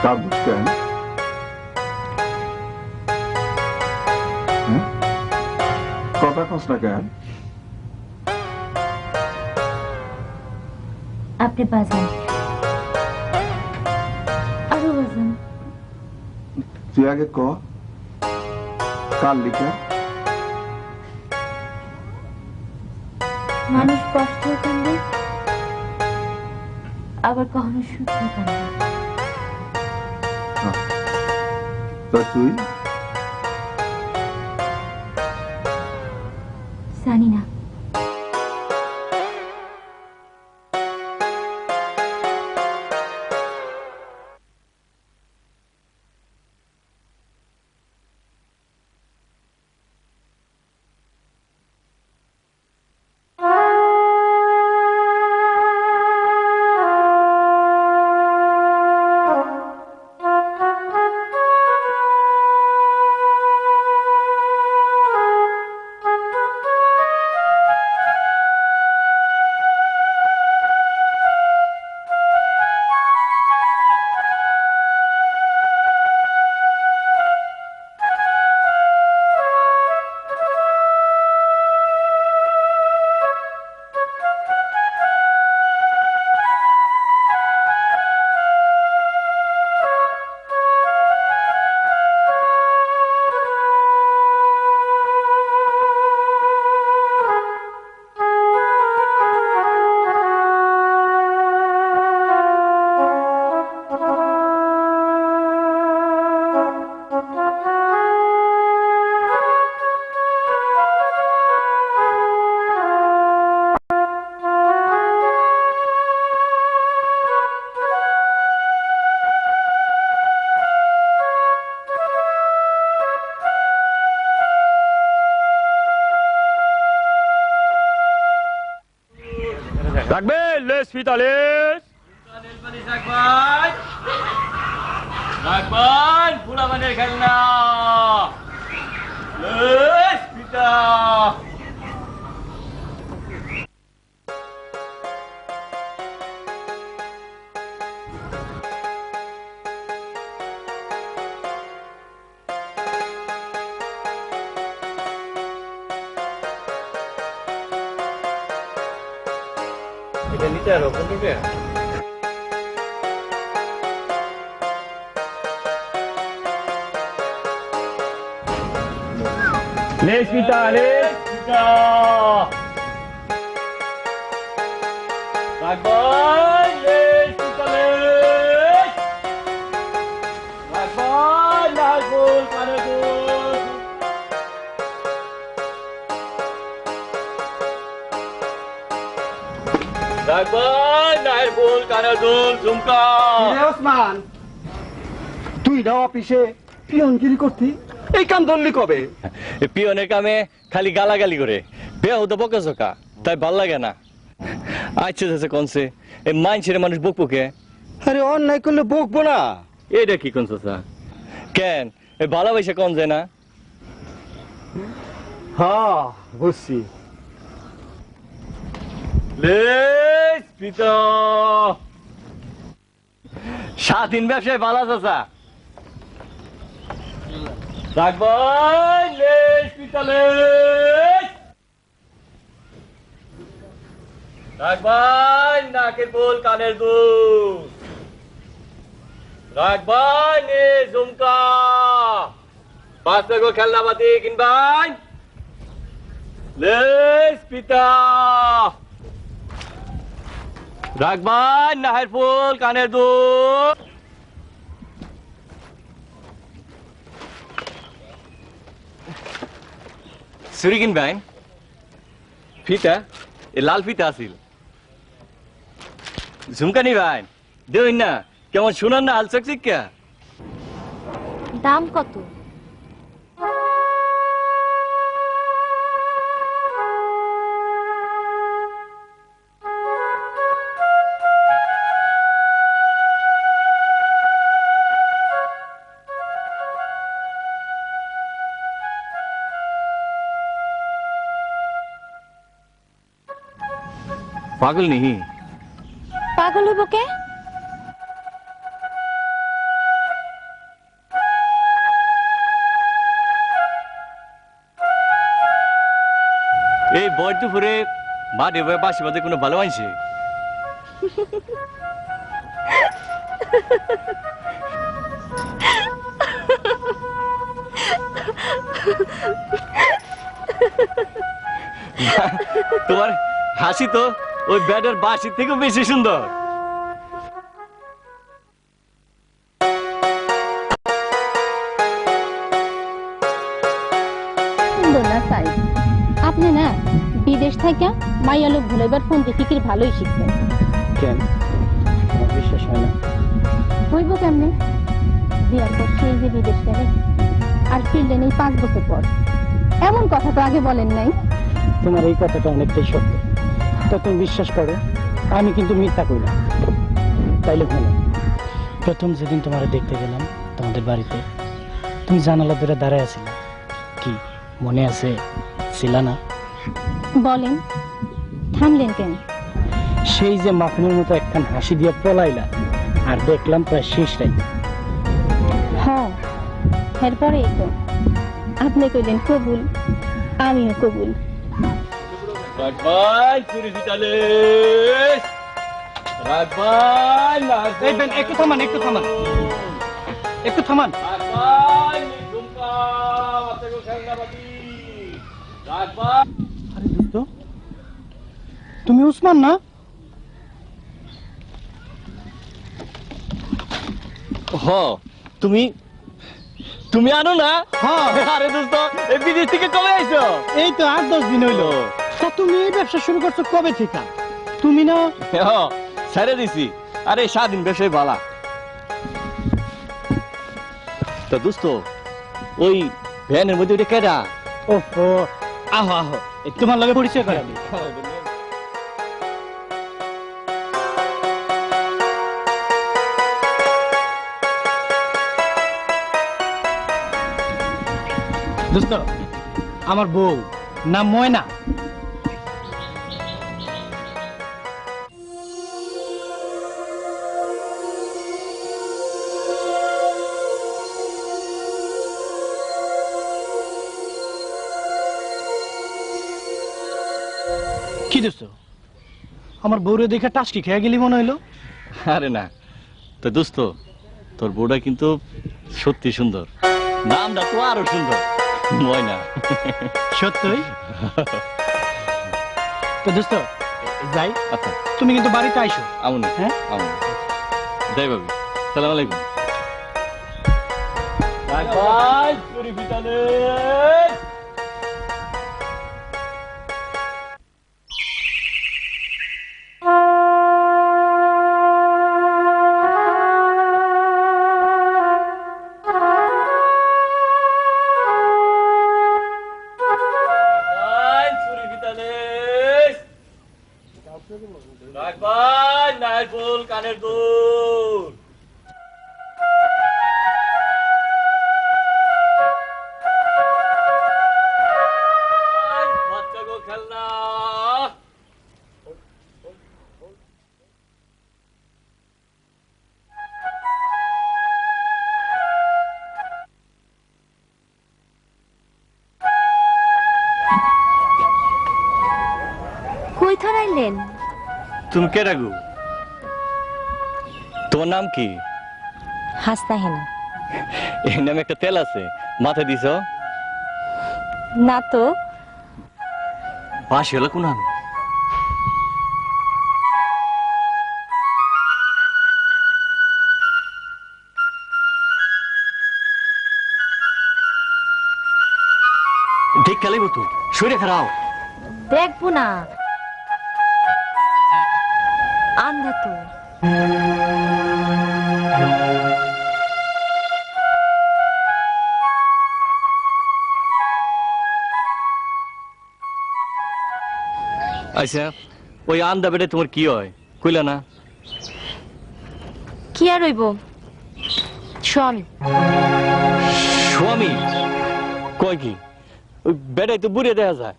কাঁদছিস কেন? কথা কস না কেন? আপনি বাজান, আরো বাজান। তুই আগে ক, কার লিখা? মানুষ কষ্ট কান্দে, আবার কখনো সুখে কান্দে। তা তুই? জানি না। রাখবেন লেস পিতালেস রাখবেন ফুলাবানের খেলনা লেস পিতা এটা নিতে আরো কোন দিকে লেস পিতা রাখবেন লেস পিতা লেস রাখবেন লাল গোল কানে গোল রাখবেন নায়ের গোল কানে গোল ঝুমকা ওসমান, তুই না অফিসে পিয়নগিরি করতি, এই কাম ধরলি কবে? পিয়নের কামে খালি গালাগালি করে বেয়া হতো বকে চোকা, তাই ভাল লাগে না। আচ্ছা যাচ্ছে কনসে এই মাইনছের মানুষ বকবকে। আরে অন্যায় করলে বকবো না? এটা কি কোন চাচা? কেন এই ভালোবাসা কন যায় না? হ্যাঁ বুঝছি। লেস পিতা স্বাধীন ব্যবসায় ভালো চাচা রাখবেন লেস পিতা লেস রাখবেন নাকের ফুল কানের দুল রাখবেন এ ঝুমকা 5 টাকা খেলনা বাতি কিনবেন লেস পিতা রাখবেন নাহের ফুল কানের দুল চুরি কিনবেন ফিতা এ লাল ফিতা আছিল ঝুমকা নিবেন দেবেন না কেমন শুনান না হালচক চিক্কা দাম কত? পাগল নিহি পাগল হইব কে? বর দুপুরে মাঠে বয়ে বাসি বাজে কোনো ভালো আনছে? তোমার হাসি তো ওই ব্যাটের বাসির থেকেও বেশি সুন্দর। সুন্দর না তাই? আপনি না বিদেশ থেকে মাইয়া লোক ভুলেবার ফোন ফিকির ভালোই শিখবেন। কেন আমার বিশ্বাস হয় না? হইব কেমনে? বিয়ার পর সেই যে বিদেশ গেলে আর ফিরলেন এই 5 বছর পর, এমন কথা তো আগে বলেন নাই। তোমার এই কথাটা অনেকটাই সত্য, তা তুমি বিশ্বাস করো, আমি কিন্তু মিথ্যা করি না। তাইলে ভালো, প্রথম যেদিন তোমার দেখতে গেলাম তোমাদের বাড়িতে, তুমি জানালা ধরে দাঁড়ায় আছিলে, কি মনে আছে? ছিল না? বলেন, থামলেন কেন? সেই যে মাখনের মতো একখান হাসি দিয়ে পলাইলা, আর দেখলাম প্রায় শেষ রাইতে। হ্যাঁ, এরপরেই তো আপনি কইলেন কবুল, আমিও কবুল। একটু থামান, একটু থামান, একটু থামান। আরে দূর তো, তুমি উসমান না? হ, তুমি তুমি আনো না? হ্যাঁ। আরে দোস্ত, এই বিদেশ থেকে কবে আইছো? এই তো 8-10 দিন হইলো। তা তুমি এই ব্যবসা শুরু করছো কবে থেকে? তুমি না? ছেড়ে দিছি। আরে স্বাধীন ব্যবসায় ভালা। তো দোস্ত, ওই ভ্যানের মধ্যে ওইটা কেডা? ওহো, আহো আহো, এই তোমার লগে পরিচয় করাবি। দোস্ত, আমার বউ নাম ময়না। কি দোস্ত, আমার বউরে দেখে টাসকি খেয়ে গেলি মনে হইলো? আরে না, তো দোস্ত, তোর বউটা কিন্তু সত্যি সুন্দর, নামটা তো আরো সুন্দর, ময়না। সত্যই? তো দোস্ত যাই, আচ্ছা, তুমি কিন্তু বাড়িতে আইসো। আমন, হ্যাঁ? আমন। যাই ভাবি, সালাম আলাইকুম। নাইফুল কানের দুল। বাচ্চা গো খেলনা। কই থরাইলেন? তুমি কে রাখু? তোমার নাম কি? হাসতা হেনা। এই নামে একটা তেল আছে, মাথায় দিছ? না তো। বাসি হলো কোন আনো? দেখ খেলাইব তো, শরীরে খারাপ। দেখবো না, আন্ধা তো। আচ্ছা, ওই আন্দা বেড়ে তোমার কি হয় কইলা না? কি আর হইব, স্বামী। স্বামী? কয় কি? ওই বেড়াই তো বুড়ে দেখা যায়,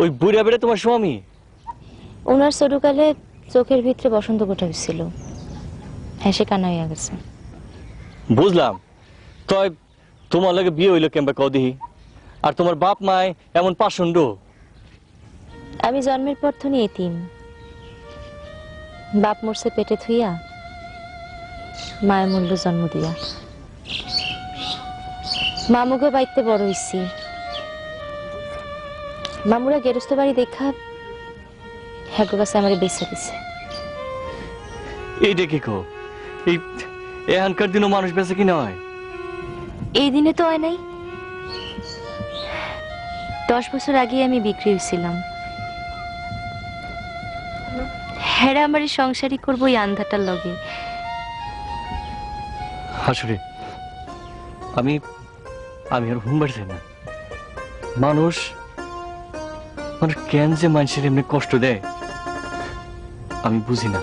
ওই বুড়া বেড়ে তোমার স্বামী? ওনার ছোটকালে চোখের ভিতরে বসন্ত গোটা হয়েছিল, হেসে কানা হইয়া গেছে। বুঝলাম। তয় তোমার লাগে বিয়ে হইলো কেমবা কদিহি? আর তোমার বাপ মায় এমন পাষণ্ড? আমি জন্মের পর তো এতিম, বাপ মরছে পেটে থুইয়া, মায়ের মূল্য জন্ম দিয়া। মামুকে বাইতে বড় হইছি, মামুরা গেরস্ত বাড়ি দেখা হ্যাগো কাছে আমার বেচা দিছে। এইটা কি কো? এই এখানকার দিনও মানুষ বেঁচে কিনা হয়? এই দিনে তো হয় নাই, 10 বছর আগে আমি বিক্রি হয়েছিলাম। হেরা আমার সংসারই করবো এই আন্ধাটার লগে। আসলে আমি আমি আর হুম বাড়ি না। মানুষ মানুষ কেন যে মানুষের এমনি কষ্ট দেয় আমি বুঝি না।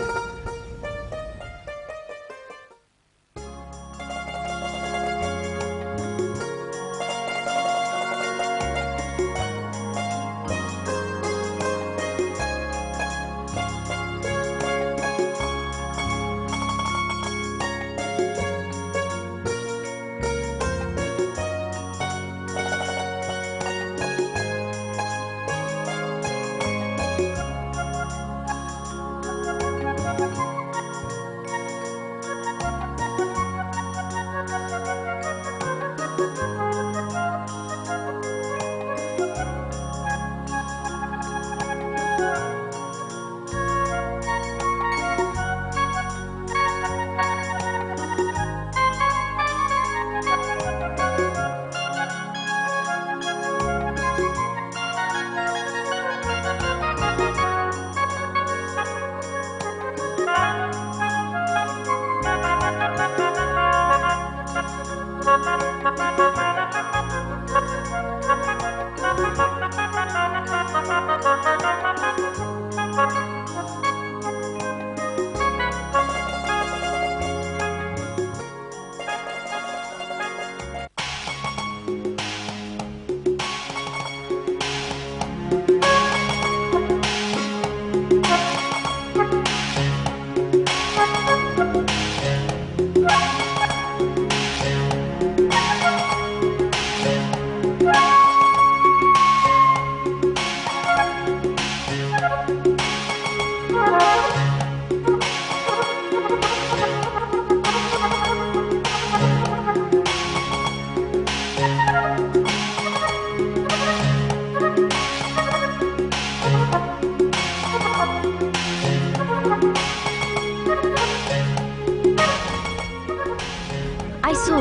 আইসো,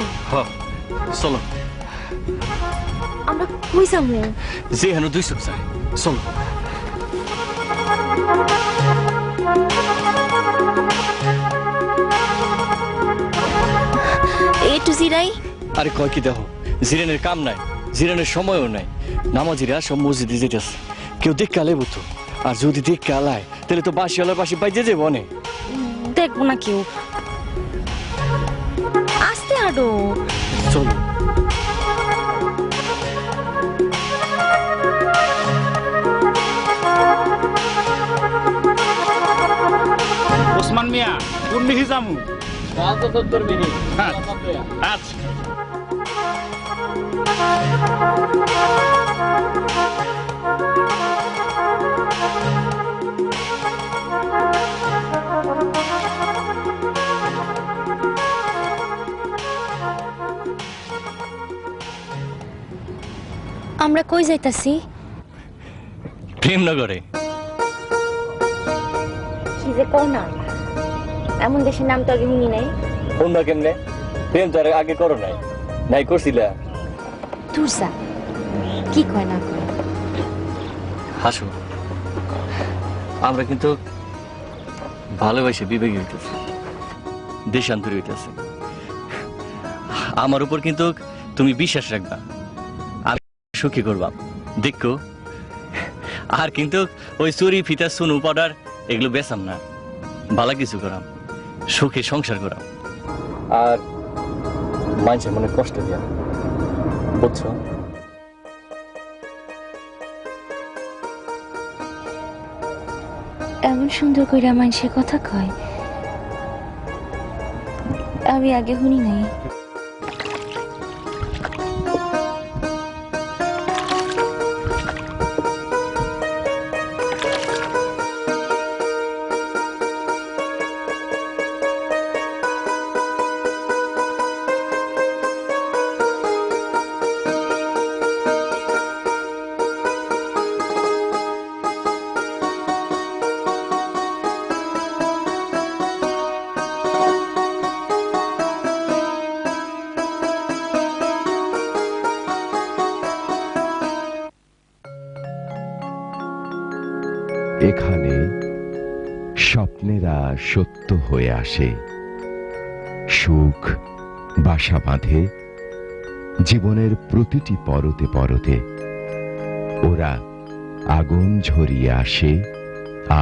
চলো আমরা কই যাবো? যে হেন দুই চোখ যায়, চলো। একটু জিরাই। আরে কয় কি দেখো, জিরানের কাম নাই, জিরানের সময়ও নাই। নামাজিরা সব মসজিদে যেতেছে, কেউ দেখে আলাই বুতো। আর যদি দেখে আলায় তাহলে তো বাসি আলার বাসি বাইজে যাবো অনেক। দেখবো না কেউ, আস্তে হাঁটো। চলো। ওসমান মিয়া কোন দিকে যামু? আচ্ছা আমরা কই যাইতাছি? প্রেমনগরে। কি যে কও না, এমন দেশের নাম তো আগে শুনি নাই। তোমরা কেমনে প্রেম তো আর আগে করো নাই? নাই করছিলা? তুরসা কি কয় না কয়? হাসো, আমরা কিন্তু ভালোবাসে বিবেকী হইতেছি, দেশান্তরী হইতেছে। আমার উপর কিন্তু তুমি বিশ্বাস রাখবা, আমি সুখী করবা দেখো। আর কিন্তু ওই চুরি ফিতা সুনু পাউডার এগুলো বেচাম না, ভালো কিছু করাম, সুখে সংসার করাম। আর মানুষের মনে কষ্ট দিয়া, বুঝছো? এমন সুন্দর কইরা মানুষের কথা কয়, আমি আগে শুনি নাই। এখানে স্বপ্নেরা সত্য হয়ে আসে, সুখ বাসা বাঁধে জীবনের প্রতিটি পরতে পরতে। ওরা আগুন ঝরিয়ে আসে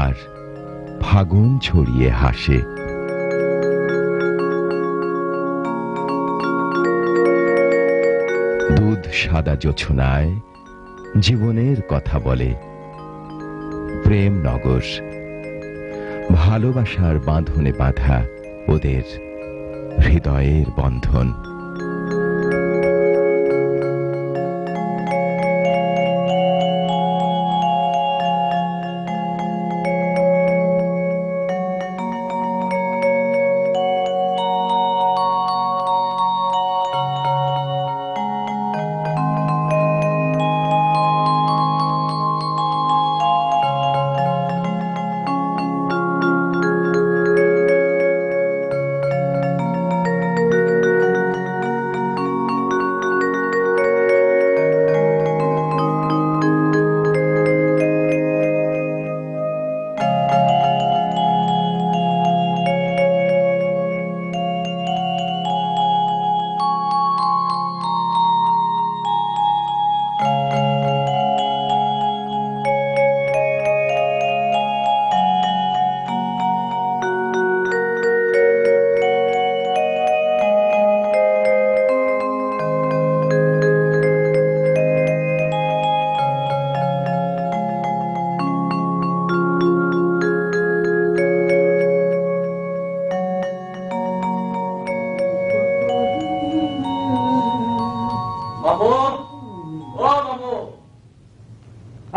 আর ফাগুন ছড়িয়ে হাসে। দুধ সাদা জোছনায় জীবনের কথা বলে। প্রেম নগর, ভালোবাসার বাঁধনে বাঁধা ওদের হৃদয়ের বন্ধন।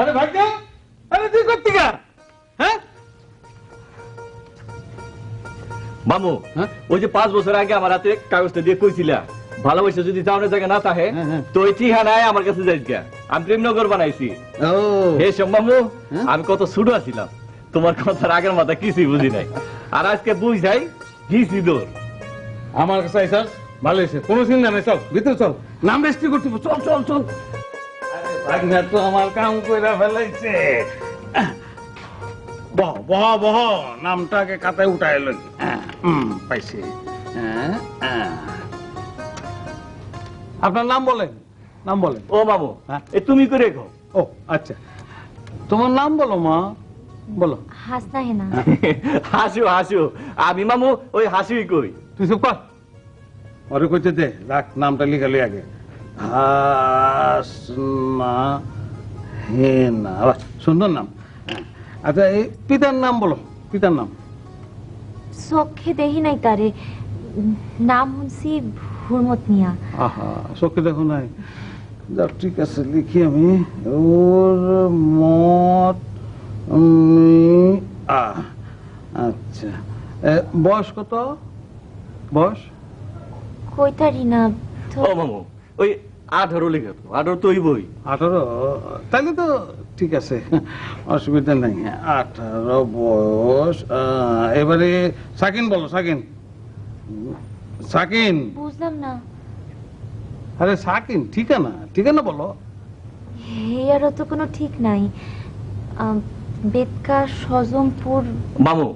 আরে ভাগ্য, আরে তুই করতি গা? হ্যাঁ মামু, ওই যে 5 বছর আগে আমার হাতে কাগজটা দিয়ে কইছিলা ভালোবাসা যদি যাওয়ার জায়গা না থাকে তো ওই ঠিকানায় আমার কাছে যাইস গা। আমি প্রেমনগর বানাইছি। হে মামু, আমি কত ছোট আছিলাম, তোমার কথার আগের মাথা কিছুই বুঝি নাই, আর আজকে বুঝাই গিয়েছি দৌড়। আমার কাছে স্যার ভালো হয়েছে, কোনো চিন্তা নেই। চল ভিতরে চল, নাম রেজিস্ট্রি করতে হবে। চল চল চল। আরে ভাগ্না তো আমার কাম কইরা ফেলাইছে। বহ বহ বহ, নামটাকে খাতায় উঠায় লই। পাইছি। আপনার নাম বলেন, নাম বলেন। ও মামু, এ তুমি করে গো। ও আচ্ছা, তোমার নাম বলো মা, বলো। হাসনা হেনা। হাসু হাসু, আমি মামু ওই হাসুই কই। তুই চুপ কর, ওরে কইতে দে। রাখ, নামটা লিখালি আগে। হাসনা হেনা, সুন্দর নাম। আচ্ছা, এই পিতার নাম বলো, পিতার নাম। চোখে দেখি নাই তারে, নাম শুনছি হুরমত মিয়া। আহা, চোখে দেখো নাই? যাক ঠিক আছে, লিখি আমি। ওর মত আচ্ছা, বয়স কত? বয়স কইতারি না ও মামু, ওই 18 লিখে তো, 18 তো ওই বই। 18? তাহলে তো ঠিক আছে, অসুবিধা নেই। 18 বয়স। এবারে সাকিন বলো, সাকিন। সাকিন। বুঝলাম না। আরে সাকিন, ঠিকানা, ঠিকানা বলো। এরও তো কোনো ঠিক নাই। বেদকা সজমপুর। মামু,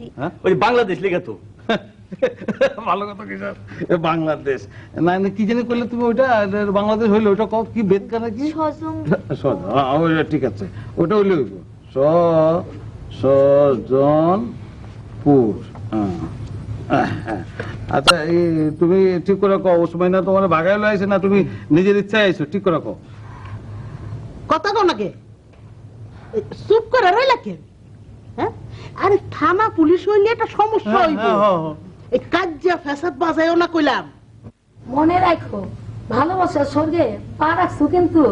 ওই বাংলাদেশ লিখে তো। ভালো কথা কি স্যার, বাংলাদেশ না না কি জানি করলে তুমি ওইটা, বাংলাদেশ হইলে ওইটা কও কি, বেদকা নাকি সজম। ওইটা ঠিক আছে, ওইটা হইলে হইব। সজনপুর। আচ্ছা, এই তুমি ঠিক করে কও, ওসমাই না তোমার ভাগায় লইছে না তুমি নিজের ইচ্ছায় আইছো? ঠিক করে কও। কথা কও নাকি? চুপ করে রইলা কেন? হ্যাঁ, আরে থানা পুলিশ হইলে একটা সমস্যা হইব। এই কাজ্জা ফ্যাসাদ বাজায়ও না কইলাম। মনে রাখো, ভালোবাসা স্বর্গে পা রাখছো কিন্তু।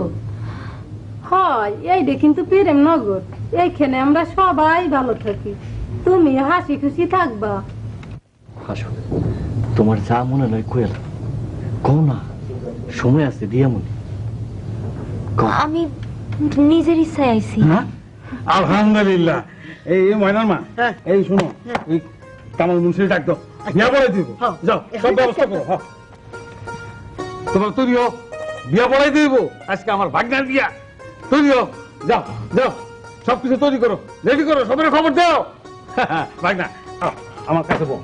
হয় এইটা কিন্তু প্রেম নগর, এইখানে আমরা সবাই ভালো থাকি, তুমি হাসি খুশি থাকবা। হাসু, তোমার যা মনে নয় কইলা, কও না, সময় আছে দিয়া মনে। আমি নিজের ইচ্ছায় আইছি। আলহামদুলিল্লাহ। এই ময়নার মা, এই শুনো, এই কামাল মুন্সির ডাক দাও, বিয়া পড়াই দিব। যাও, সব ব্যবস্থা করো। তোমার তৈরি হোক, বিয়া পড়াই দিব। আজকে আমার ভাগ্নার বিয়া, তৈরি হোক। যাও যাও। সবকিছু তৈরি করো, রেডি করো, সবাই খবর দাও। ভাই না, আমার কাছে বল।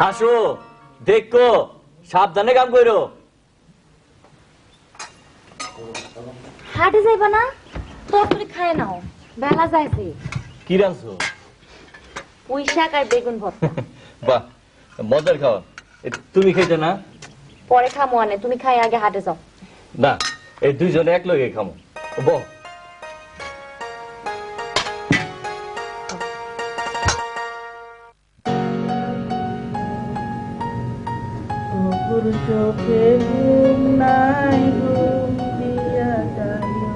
আসো, দেখো, সাবধানে কাম করো। হাটে যাইবা না? তরকারি খায় নাও, বেলা যাইছে। কি রাঁধছো? পুঁই শাক আর বেগুন ভর্তা। বাহ, মজার খাওয়া। তুমি খাইতে না? পরে খামো আনে, তুমি খাই আগে হাটে যাও। না, এই দুইজনে এক লগে খামো। বহ। চোখে ঘুম নাই, ঘুম দিয়া যাইও।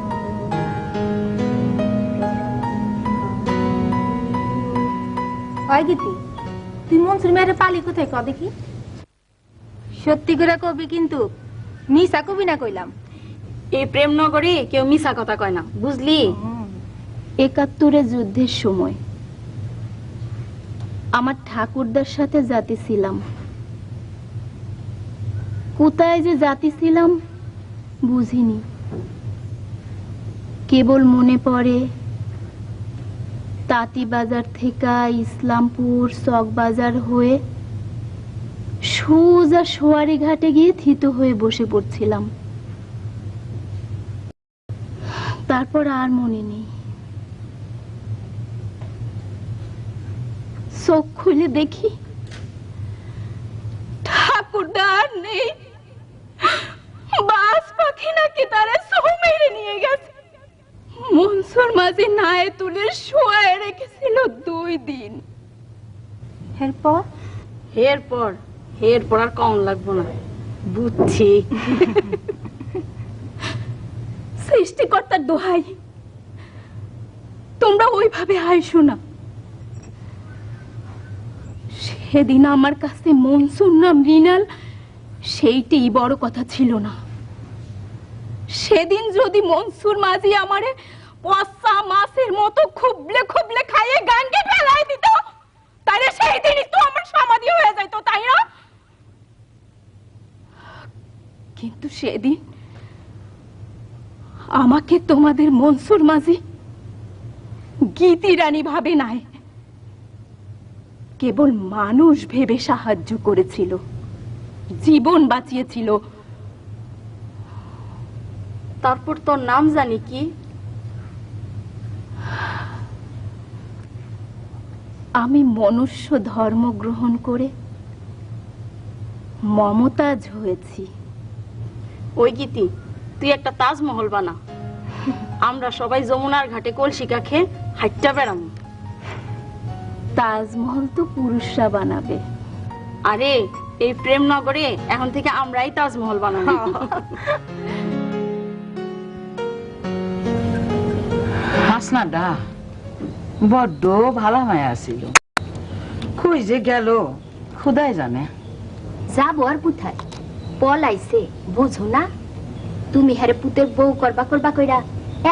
হয় গীতি, তুই মনসুর মেয়ের পালি কোথায় ক দেখি? সত্যি করে কবি কিন্তু, মিশা কবি না কইলাম। এই প্রেম নগরে কেউ মিশা কথা কয় না, বুঝলি? ৭১ যুদ্ধের সময় আমার ঠাকুরদার সাথে জাতি ছিলাম। কোথায় যে জাতি ছিলাম বুঝিনি, কেবল মনে পড়ে তাঁতিবাজার থেকে ইসলামপুর চকবাজার হয়ে সোজা সোয়ারি ঘাটে গিয়ে থিত হয়ে বসে পড়ছিলাম। তারপর আর মনে নেই। চোখ খুলে দেখি ঠাকুরদার নেই, বাস পাখি নাকি তারা সৌ মেরে নিয়ে গেছে। মনসুর মাঝে নায়ে তুলে শোয়ায় রেখেছিল 2 দিন। এরপর এরপর আর কম লাগবো না, বুঝছি। সৃষ্টিকর্তার দোহাই, তোমরা ওইভাবে আইসো না। সেদিন আমার কাছে মনসুর না মৃণাল সেইটাই বড় কথা ছিল না। সেদিন যদি মনসুর মাঝি আমারে পচা মাছের মতো খুবলে খুবলে খাইয়ে গানকে ফেলাই দিত, তাহলে সেই দিনই তো আমার সমাধি হয়ে যেত, তাই না? কিন্তু সেদিন আমাকে তোমাদের মনসুর মাঝি গীতি রানী ভাবে নাই, কেবল মানুষ ভেবে সাহায্য করেছিল, জীবন বাঁচিয়েছিল। তারপর তোর নাম জানি কি? আমি মনুষ্য ধর্ম গ্রহণ করে মমতাজ হয়েছি। ওই গীতি, তুই একটা তাজমহল বানা, আমরা সবাই যমুনার ঘাটে কলসিকা খেয়ে হাইটটা বেড়াম। তাজমহল তো পুরুষরা বানাবে। আরে এই প্রেম নগরে এখন থেকে আমরাই তাজমহল বানাবো। হাসনাটা বড্ড ভালো মায়া ছিল, কই যে গেল খুদাই জানে। যাবো আর কোথায়, পলাইছে বুঝো না? তুমি হারে পুতের বউ করবা করবা কইরা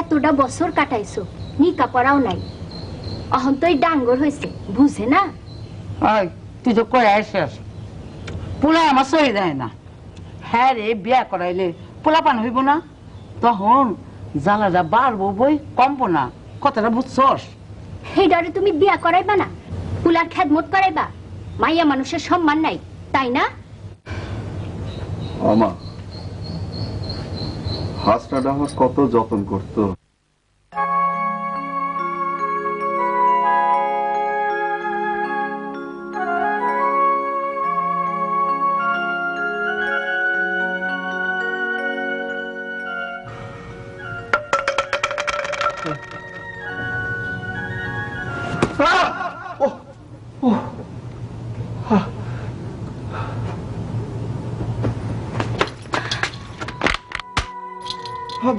এতটা বছর কাটাইছো, নিকা পড়াও নাই, অহন তো ডাঙ্গর হয়েছে, বুঝে না? তুই তো কয়ে আসিস, পোলা আমার সহি দেয় না। হ্যাঁ রে, বিয়া করাইলে পোলা পান হইব না, তখন জ্বালাটা বাড়বো বই কমবো না, কথাটা বুঝছস? এই ডরে তুমি বিয়া করাইবা না, পুলার খেদমত করাইবা? মাইয়া মানুষের সম্মান নাই, তাই না? আমা, হাঁসটা আমার কত যত্ন করতো।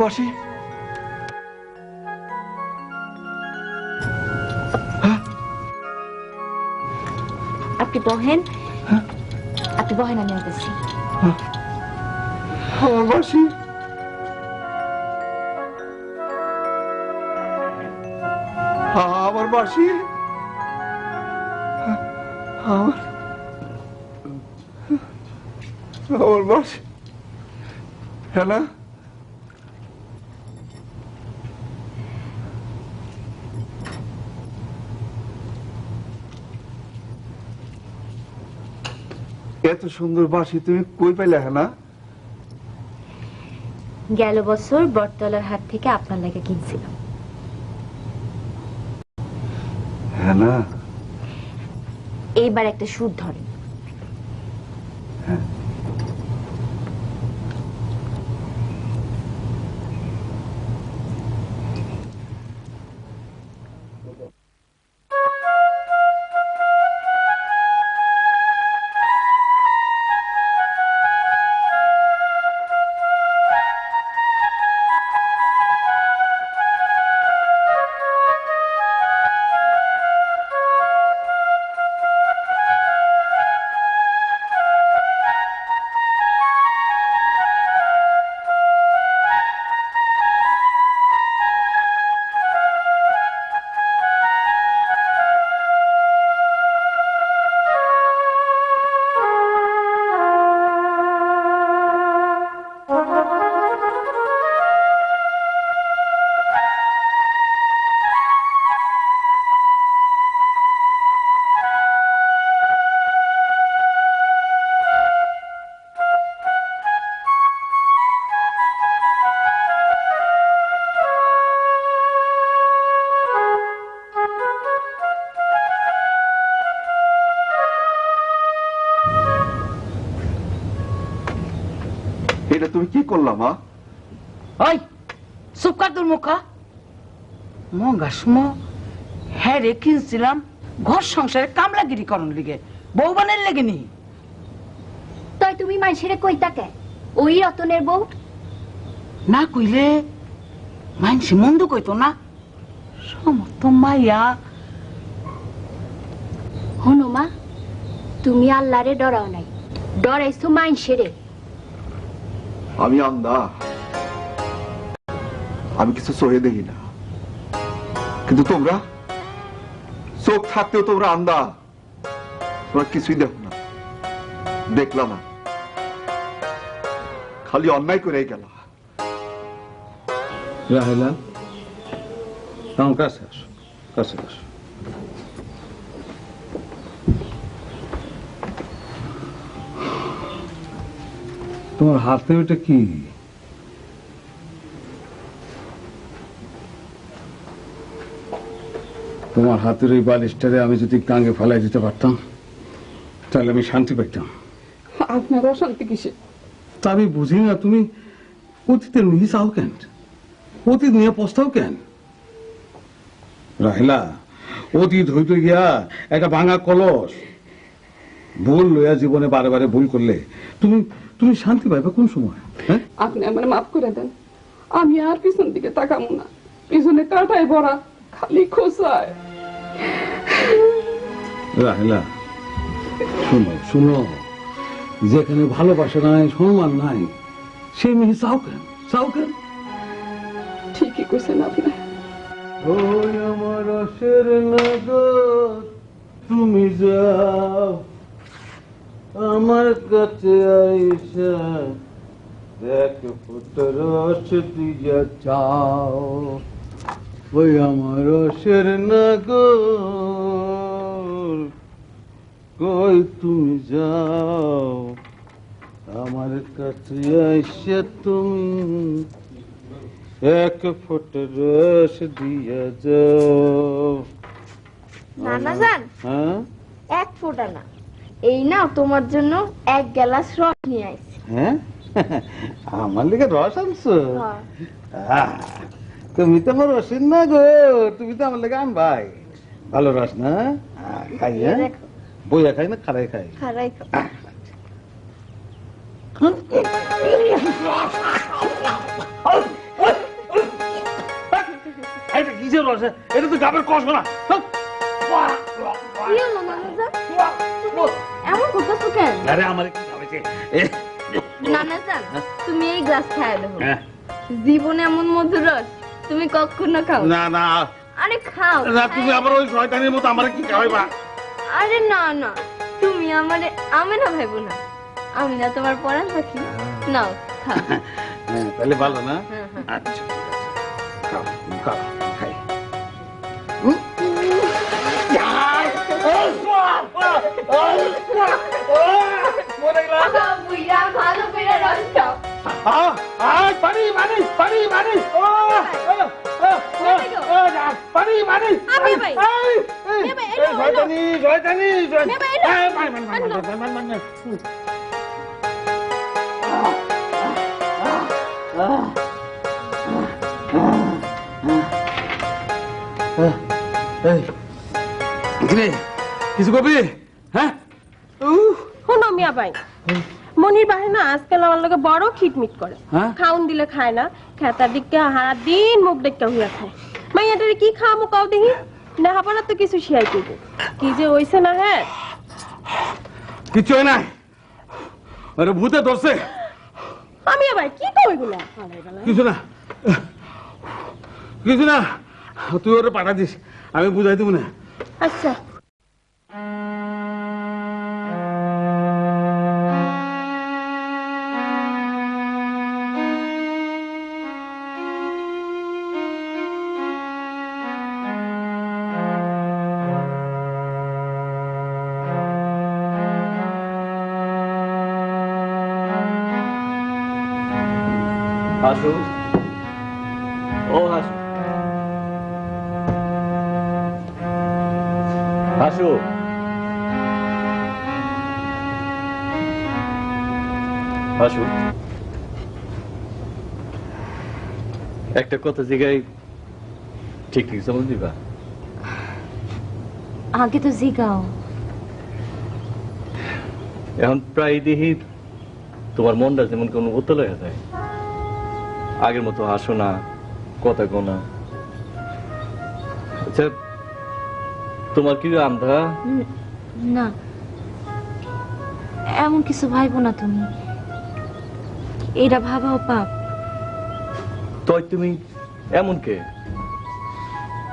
বাসি, আপনি বহেন, আপনি বহেন, আমি আসছি। আমার বাসি, আমার বাসি, আমার বাসি হেনা এত সুন্দর বাসি তুমি কই পাইলে হেনা? গেল বছর বটতলার হাট থেকে আপনার লাগে কিনছিলাম। হেনা এইবার একটা সুর ধরেন। এটা তুমি কি করলা মা? ওই চুপ কর তোর মুখ। মঙ্গা সুমো হ্যাঁ রে কিনছিলাম ঘর সংসারে কামলাগিরি করন লিগে, বউ বানের লেগে নি। তাই তুমি মানুষের কইতা কে ওই রতনের বউ? না কইলে মানসি মন্দ কইতো না। সমস্ত মাইয়া হনো মা, তুমি আল্লাহরে ডরাও নাই, ডরাইছো মানুষেরে। আমি আন্ধা, আমি কিছু চোখে দেখি না, কিন্তু তোমরা চোখ থাকতেও তোমরা আন্ধা, তোমরা কিছুই দেখো না, দেখলা না, খালি অন্যায় করে গেল। রাহেলা আমার কাছে আসো, কাছে আসো। তোমার হাতে ওটা কি? তোমার হাতের ওই বালিশটারে আমি যদি গাঙ্গে ফেলাই দিতে পারতাম তাহলে আমি শান্তি পেতাম। আপনার অশান্তি কিসে? তা আমি বুঝি না, তুমি অতীতের নিয়ে চাও কেন, অতীত নিয়ে পস্তাও কেন? রাহিলা, অতীত হইতে গিয়া একটা ভাঙা কলস, ভুল লইয়া জীবনে বারে বারে ভুল করলে তুমি তুমি শান্তি পাইবে কোন সময়? হ্যাঁ, আপনি আমার মাফ করে দেন, আমি আর পিছন দিকে তাকাবো না, পিছনে কাটাই ভরা, খালি খোঁচায়। রাহিলা শুনো শুনো, যেখানে ভালোবাসা নাই, সম্মান নাই, সেই মেয়ে চাও কেন, চাও কেন? ঠিকই কইছেন আপনি। ওই আমার রসের নগর তুমি যাও, আমার কাছে আইসা এক ফুট রস দিয়া চাও। ওই আমার রসের নগর কই তুমি যাও, আমার কাছে আইসা তুমি এক ফুট রস দিয়া যাও। নানা জান, হ্যাঁ, এক ফোঁটা না, এই নাও তোমার জন্য এক গ্লাস রস নিয়ে আইছি। হ্যাঁ, আমার লিগে রস আনছো? তুমি তো আমার রসিন না গো, তুমি তো আমার লেগে আন ভাই। ভালো রস না? খাই, হ্যাঁ, বইয়া খাই না খারাই খাই? খারাই কিসের রস? এটা তো গাবের কষ না। এমন করতেছো কেন? আরে আমার কি খাওয়াইছে? নানা জান, তুমি এই গ্লাস খায় দেখো, জীবনে এমন মধুর রস তুমি কখনো খাও না না, আরে খাও না তুমি আবার ওই শয়তানের মতো আমার কি খাওয়াইবা? আরে না না, তুমি আমারে আমি না ভাইবো না, আমি না তোমার পরাণ পাখি। নাও খাও। হ্যাঁ তাহলে ভালো না? আচ্ছা ঠিক আছে, খাও খাও খাই। বুইড়া ভালো করে রস খাও। পানি পানি পানি পানি পানি পানি আপনি ভাই শয়তানি শয়তানি কিছু কবি? হ্যাঁ শোনো মিয়া ভাই, মনির ভাই না আজকাল আমার লগে বড় খিটমিট করে। খাউন দিলে খায় না, খেতার দিকে হারা দিন মুখ দেখতে হইয়া খায়। মাইয়াটারে কি খামো কাও দেখি, নেহাপানা তো কিছু শিয়াই করবো। কি যে হইছে না, হ্যাঁ কিছু হয় নাই, আরে ভূতে ধরছে। আমি ভাই কি কই গুলা? কিছু না কিছু না, তুই ওরে পাঠা দিস, আমি বুঝাই দিব না। আচ্ছা হাসু, ও হাসু, হাসু, হাসু, একটা কথা জিগাই, ঠিক ঠিক জবাব দিবা? আগে তো জিগাও। এখন প্রায় দেখি তোমার মনটা যেমন কোনো উত্তল হয়ে যায়, আগের মতো হাসো না, কথা কো না। আচ্ছা, তোমার কি আন্ধা? না, এমন কিছু ভাইবো না তুমি, এটা ভাবাও পাপ। তই তুমি এমন কে?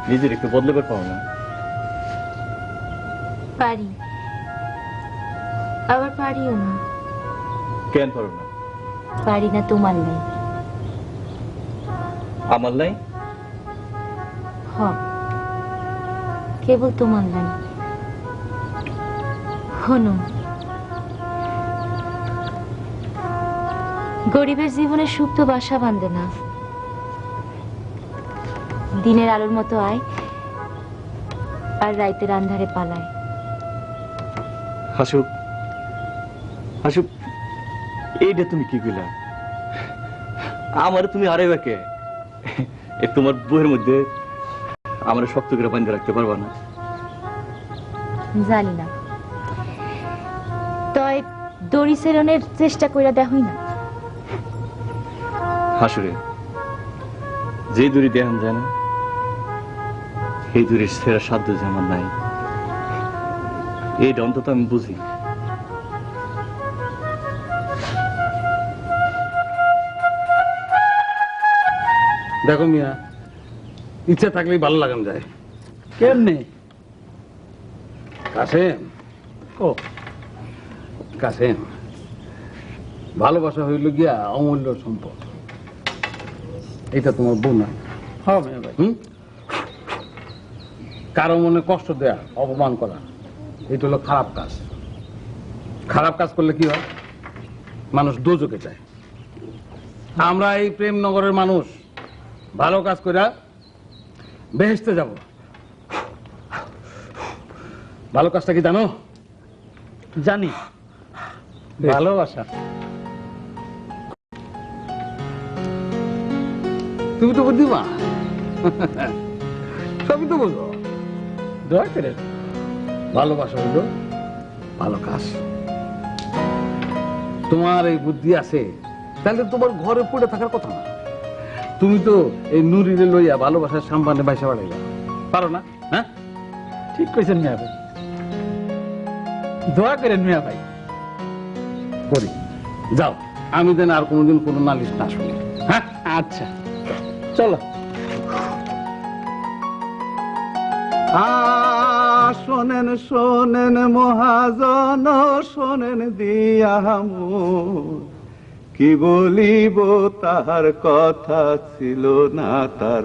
নিজের একটু বদলাবার পাও না? পারি, আবার পারিও না। কেন পারো না? পারি না তোমার নাই। আমার নাই? হ, কেবল তোমার নাই। হনু, গরিবের জীবনে সুখ তো বাসা বাঁধে না। দিনের আলোর মতো আয় আর রাইতের আন্ধারে পালায়। হাসু, হাসু, এইটা তুমি কি কইলা? আমার তুমি হারাইবা কে? তোমার বইয়ের মধ্যে আমার শক্ত করে বাঁধে রাখতে পারবা না? জানি না, তয় দড়ি সেরনের চেষ্টা কইরা দেখই না। হাসুরে, যে দড়ি দেখান যায় না, এই দড়ির সেরা সাধ্য যে আমার নাই, এইটা অন্তত আমি বুঝি। দেখো মিয়া, ইচ্ছা থাকলেই ভালো লাগান যায়। কেমনে? কাসেম, ও কাসেম, ভালোবাসা হইল গিয়া অমূল্য সম্পদ। এটা তোমার বউ না? হ্যাঁ মিয়া ভাই। কারো মনে কষ্ট দেয়া, অপমান করা, এটা হলো খারাপ কাজ। খারাপ কাজ করলে কি হয়? মানুষ দোজকে যায়। আমরা এই প্রেমনগরের মানুষ ভালো কাজ করে বেহেশতে যাব। ভালো কাজটা কি জানো? জানি, ভালোবাসা। তুমি তো বুদ্ধিমা, সবই তো বুঝো। দয়া করে ভালোবাসা হইল ভালো কাজ। তোমার এই বুদ্ধি আছে, তাহলে তোমার ঘরে পড়ে থাকার কথা না। তুমি তো এই নুরিরে লইয়া ভালোবাসার সাম্পানে বাইসা বাড়াইলা, পারো না? হ্যাঁ, ঠিক কইছেন মিয়া ভাই। দোয়া করেন মিয়া ভাই। করি, যাও। আমি যেন আর কোনোদিন কোনো নালিশ না শুনি। হ্যাঁ, আচ্ছা চলো। শোনেন শোনেন মহাজন শোনেন দিয়ামু কি বলিব তাহার কথা ছিল না তার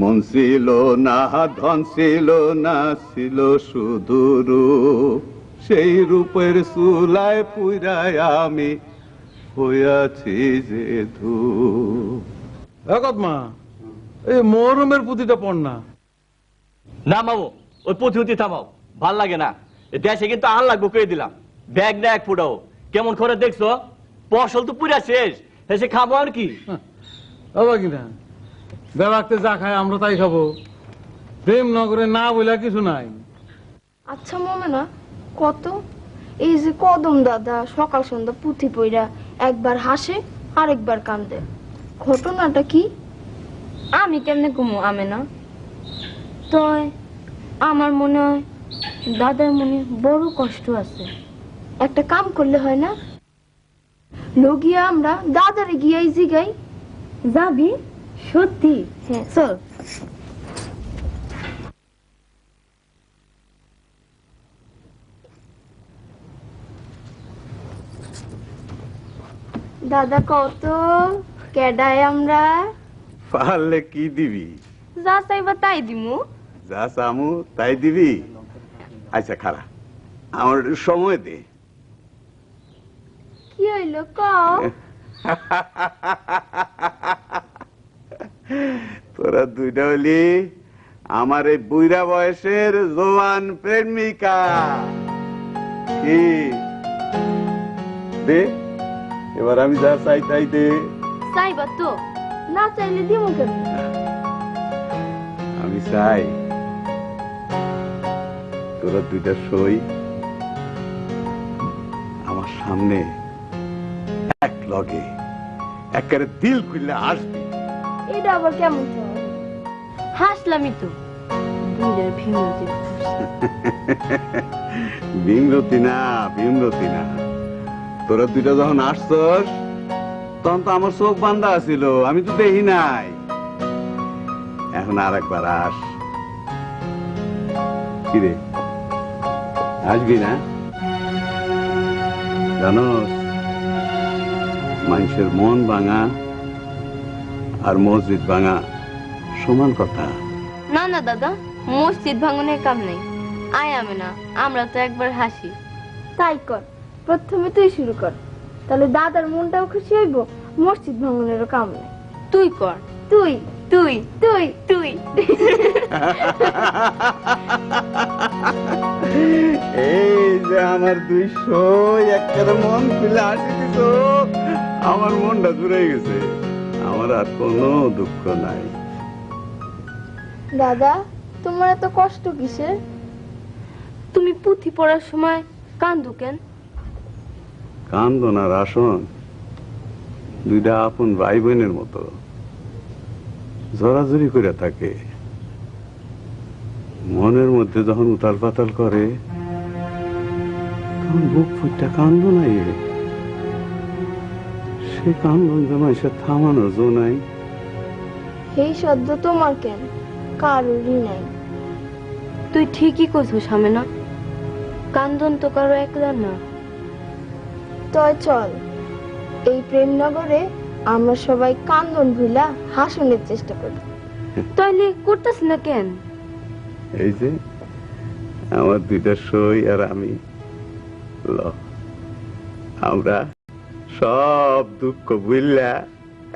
মন ছিল না ধন ছিল না ছিল শুধু রূপ সেই রূপের চুলায় পুরায় আমি হইয়াছি যে ধূপ। মা এই মহরমের পুঁথিটা পড় না। না মামু, ওই পুঁথি থামাও, ভাল লাগে না। দেশে কিন্তু আর লাগবো কে দিলাম, ব্যাগ না এক ফুটাও। কেমন করে দেখছো, ফসল তো পুরা শেষ, এসে খাবো আর কি। বাবা কিনা বেড়াতে যা খায় আমরা তাই খাবো, প্রেমনগরে না বলে কিছু নাই। আচ্ছা মোমেনা, কত এই যে কদম দাদা সকাল সন্ধ্যা পুঁথি পইরা একবার হাসে আরেকবার কান্দে, ঘটনাটা কি? আমি কেমনে ঘুমো আমেনা? তয় আমার মনে হয় দাদার মনে বড় কষ্ট আছে। একটা কাম করলে হয় না, লগিয়া আমরা দাদারে গিয়াই জিগাই। যাবি? সত্যি? হ্যাঁ চল। দাদা কত কেডায় আমরা? পারলে কি দিবি? যা চাইবা তাই দিমু। যা চামু তাই দিবি? আচ্ছা খারা, আমার একটু সময় দে। কি হইল কও? তোরা দুইটা হলি আমার এই বুইরা বয়সের জোয়ান প্রেমিকা। কি দে, এবার আমি যা চাই তাই দে। চাইবা তো, না চাইলে দিমু কেন? আমি চাই তোরা দুইটা সই আমার সামনে এক লগে একেবারে দিল খুললে আসবি। এটা আবার কেমন? হাসলামই তো। বিমরতি না, বিমরতি না। তোরা দুইটা যখন আসছস তখন তো আমার চোখ বান্ধা ছিল, আমি তো দেখি নাই। এখন আর একবার আস। কিরে আসবি না? জানোস মানুষের মন ভাঙা আর মসজিদ ভাঙা সমান কথা। না না দাদা, মসজিদ ভাঙনের কাম নেই। আয় আমি না, আমরা তো একবার হাসি। তাই কর, প্রথমে তুই শুরু কর, তাহলে দাদার মনটাও খুশি হইব, মসজিদ ভাঙনেরও কাম নেই। তুই কর। তুই তুই তুই তুই এই যে আমার দুই সই একেবারে মন খুলে হাসি দিত, আমার মনটা জুড়ে গেছে, আমার আর কোনো দুঃখ নাই। দাদা তোমার এত কষ্ট কিসের? তুমি পুঁথি পড়ার সময় কান্দো কেন? কান্দো না রাসন, দুইটা আপন ভাই বোনের মতো জড়াজড়ি করে থাকে। মনের মধ্যে যখন উতাল পাতাল করে তখন বুক ফুটটা কান্দো নাই। সে কান্দন জমা সে থামানোর জো নাই। এই শব্দ তোমার কেন, কারোরই নাই। তুই ঠিকই কইছো সামেনা, কান্দন তো কারো একলা না। তয় চল, এই প্রেমনগরে আমরা সবাই কান্দন ভুলা হাসনের চেষ্টা করি। তাইলে করতেছ না কেন? এই যে আমার দুইটা সই আর আমি, ল আমরা সব দুঃখ বুঝলা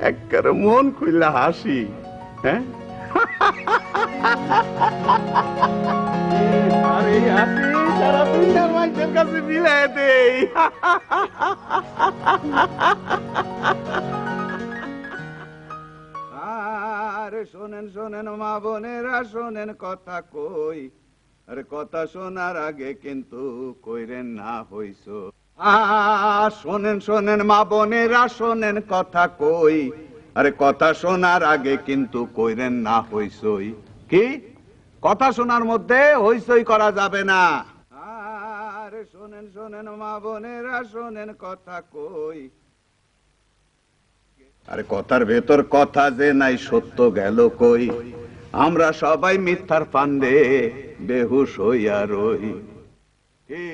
একবারে মন খুললা হাসি। হ্যাঁ, আর এই হাসি সারা দুনিয়ার মানুষের কাছে বিলাই দেই। আরে শোনেন শোনেন মা বোনেরা শোনেন কথা কই, আরে কথা শোনার আগে কিন্তু কইরেন না হইছ। শোনেন শোনেন মা বোনেরা শোনেন কথা কই, আরে কথা শোনার আগে কিন্তু কইরেন না হইছই। কি কথা শোনার মধ্যে হইছই করা যাবে না। আরে শোনেন শোনেন মা বোনেরা শোনেন কথা কই, আরে কথার ভেতর কথা যে নাই সত্য গেল কই, আমরা সবাই মিথ্যার ফান্দে বেহুশ হইয়া রই। কি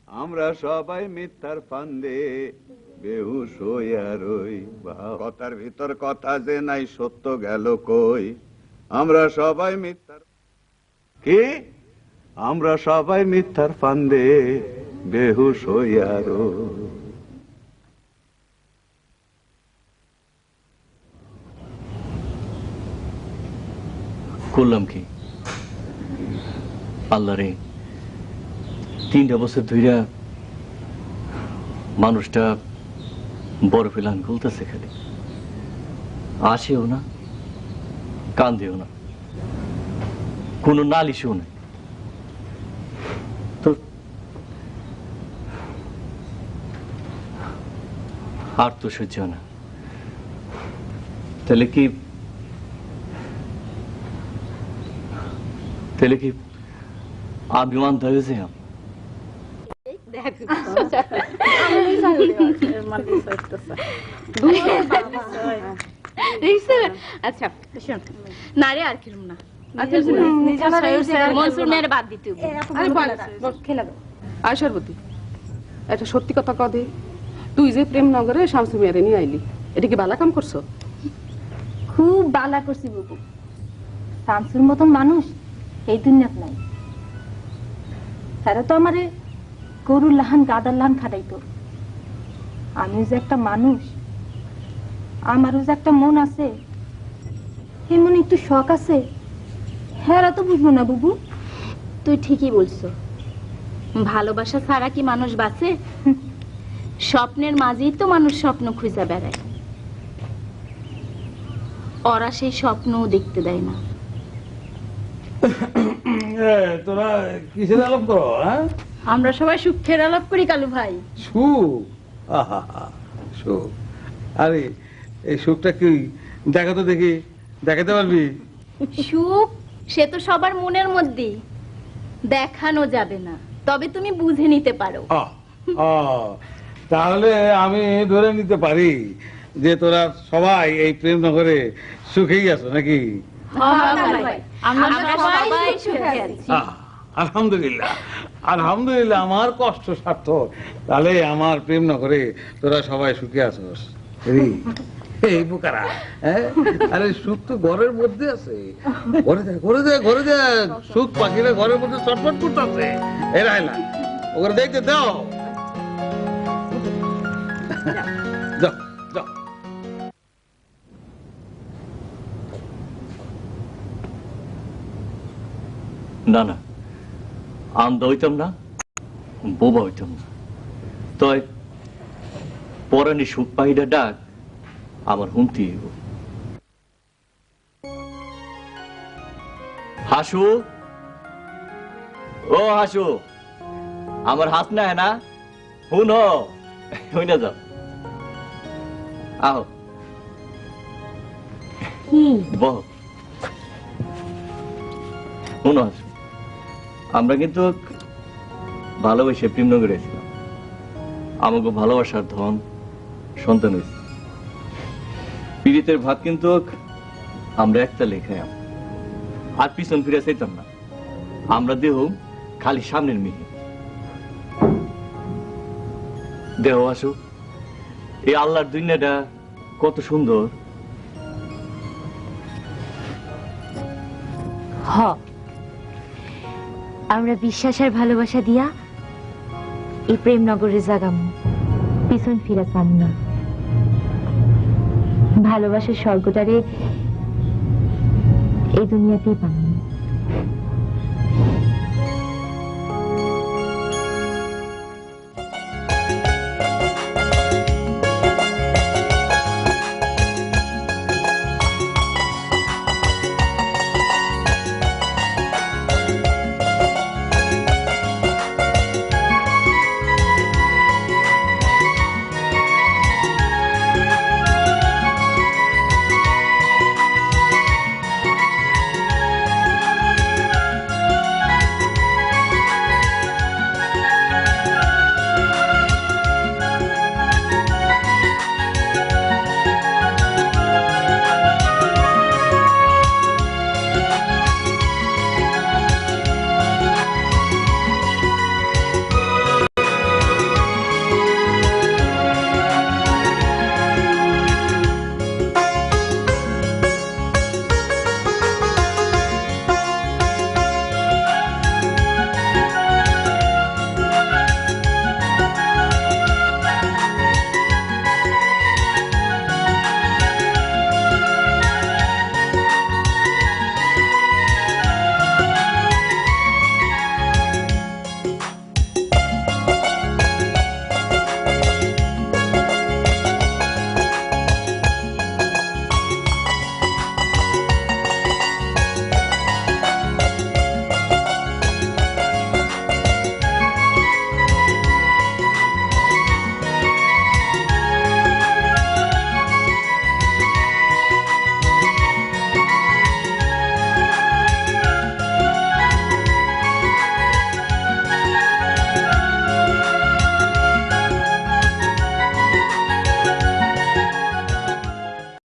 আমরা সবাই মিথ্যার ফান্দে বেহুশ হইয়া রই। কথার ভিতর কথা যে নাই সত্য গেল কই। আমরা সবাই মিথ্যার কি আমরা সবাই মিথ্যার ফান্দে বেহুশ হইয়া রই। করলাম কি আল্লাহ রে, 3টা বছর ধইরা মানুষটা বরফে লান গলতেছে, খালি আসেও না, কান্দেও না, কোনো নালিশও নাই। তো আর তো সহ্য না। তাহলে কি আমি মানতে হয়েছে? আচ্ছা না রে, আর খেলুম না। মনসুর মেয়ের বাদ দিতে আর সর্বতী একটা সত্যি কথা কদে, তুই যে প্রেমনগরে শামসু মেয়ারে নিয়ে আইলি, এটা কি বালা কাম করছো? খুব বালা করছি বুবু। শামসুর মতন মানুষ এই দুনিয়াত নাই। তারা তো আমারে গরুর লাহান গাদার লাহান খাটাইতো। আমিও যে একটা মানুষ, আমারও যে একটা মন আছে, এমন একটু শখ আছে, হ্যাঁ তো বুঝবো না বুবু। তুই ঠিকই বলছো, ভালোবাসা ছাড়া কি মানুষ বাঁচে? স্বপ্নের মাঝেই তো মানুষ স্বপ্ন খুঁজে বেড়ায়, ওরা সেই স্বপ্নও দেখতে দেয় না। তোরা কিসের আলাপ করো? আমরা সবাই সুখের আলাপ করি কালু ভাই। সুখ? সুখ? আরে এই সুখটা কি দেখা তো দেখি, দেখাতে পারবি? সুখ সে তো সবার মনের মধ্যেই, দেখানো যাবে না, তবে তুমি বুঝে নিতে পারো। তাহলে আমি ধরে নিতে পারি যে তোরা সবাই এই প্রেমনগরে সুখেই আছো নাকি? আলহামদুলিল্লাহ, আলহামদুলিল্লাহ, আমার কষ্ট সার্থক। তাহলে আমার প্রেমনগরে তোরা সবাই সুখে আছোস। এই বুকারা, আরে সুখ তো ঘরের মধ্যে আছে। ঘরে দেখ, ঘরে দেখ, ঘরে দেখ, সুখ পাখিরা ঘরের মধ্যে চটপট করতেছে। এরা এলা ওরা দেখতে দাও। যাও যাও। না না, আন্দা হইতাম না, বোবা হইতাম না। তয় পরানি সুখ পাহিটা ডাক আমার হুমতি। হাসু, ও হাসু, আমার হাস না না, হুন হই না যাও, আহ বহ। হুন হাসু, আমরা কিন্তু ভালোবেসে প্রেমনগরে ছিলাম। আমাকে ভালোবাসার ধন সন্তান হয়েছে। পীড়িতের ভাত কিন্তু আমরা একটা লেখায় আর পিছন ফিরে চাইতাম না। আমরা দেহ খালি সামনের মিহি দেহ। আসো, এই আল্লাহর দুনিয়াটা কত সুন্দর। হ, আমরা বিশ্বাস আর ভালোবাসা দিয়া এই প্রেমনগরে জাগাম, পিছন ফিরা চান না। ভালোবাসার স্বর্গটারে এই দুনিয়াতেই পান না।